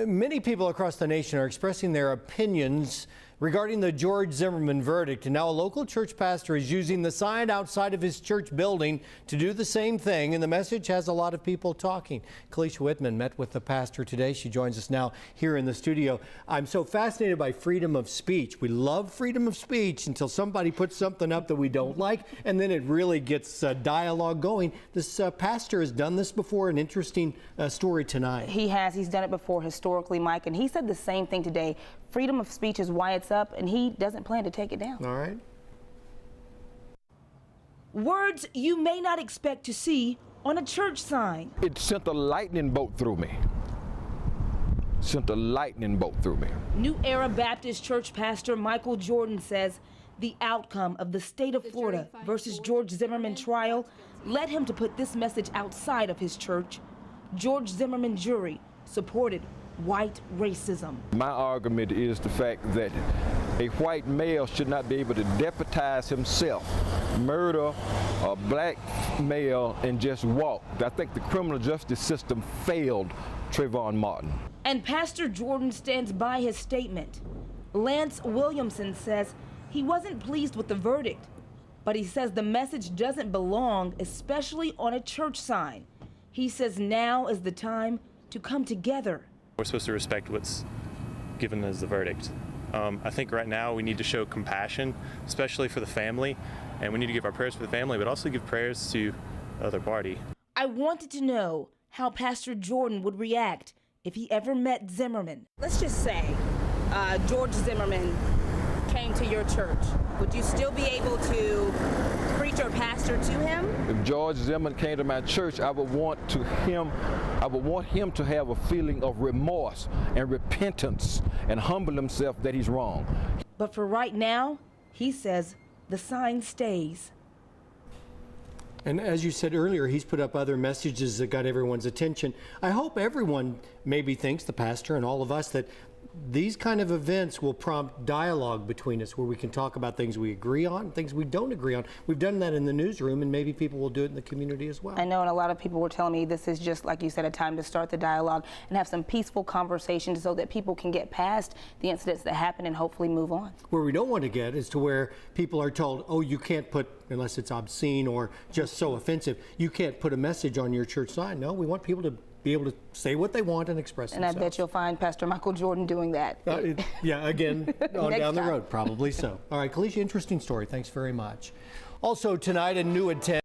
Many people across the nation are expressing their opinions regarding the George Zimmerman verdict, and now a local church pastor is using the sign outside of his church building to do the same thing, and the message has a lot of people talking. Kalisha Whitman met with the pastor today. She joins us now here in the studio. I'm so fascinated by freedom of speech. We love freedom of speech until somebody puts something up that we don't like, and then it really gets dialogue going. This pastor has done this before, an interesting story tonight. He has. He's done it before historically, Mike, and he said the same thing today. Freedom of speech is why it's up, and he doesn't plan to take it down. All right. Words you may not expect to see on a church sign. It sent a lightning bolt through me. Sent a lightning bolt through me. New Era Baptist Church pastor Michael Jordan says the outcome of the state of Florida versus George Zimmerman trial led him to put this message outside of his church. George Zimmerman jury supported white racism. My argument is the fact that a white male should not be able to deputize himself, murder a black male, and just walk. I think the criminal justice system failed Trayvon Martin. And Pastor Jordan stands by his statement. Lance Williamson says he wasn't pleased with the verdict, but he says the message doesn't belong, especially on a church sign. He says now is the time to come together. We're supposed to respect what's given as the verdict. I think right now we need to show compassion, especially for the family, and we need to give our prayers for the family, but also give prayers to the other party. I wanted to know how Pastor Jordan would react if he ever met Zimmerman. Let's just say George Zimmerman came to your church. Would you still be able to preach or pastor to him? If George Zimmerman came to my church, I would want him to have a feeling of remorse and repentance and humble himself that he's wrong. But for right now, he says the sign stays. And as you said earlier, he's put up other messages that got everyone's attention. I hope everyone maybe thinks, the pastor and all of us, that these kind of events will prompt dialogue between us where we can talk about things we agree on, things we don't agree on. We've done that in the newsroom, and maybe people will do it in the community as well. I know, and a lot of people were telling me this is just, like you said, a time to start the dialogue and have some peaceful conversations so that people can get past the incidents that happen and hopefully move on. Where we don't want to get is to where people are told, oh, you can't put, unless it's obscene or just so offensive, you can't put a message on your church sign. No, we want people to be able to say what they want and express themselves. And I bet you'll find Pastor Michael Jordan doing that. Yeah, again, on down the time. road, probably so. All right, Kalisha, interesting story. Thanks very much. Also tonight, a new attempt.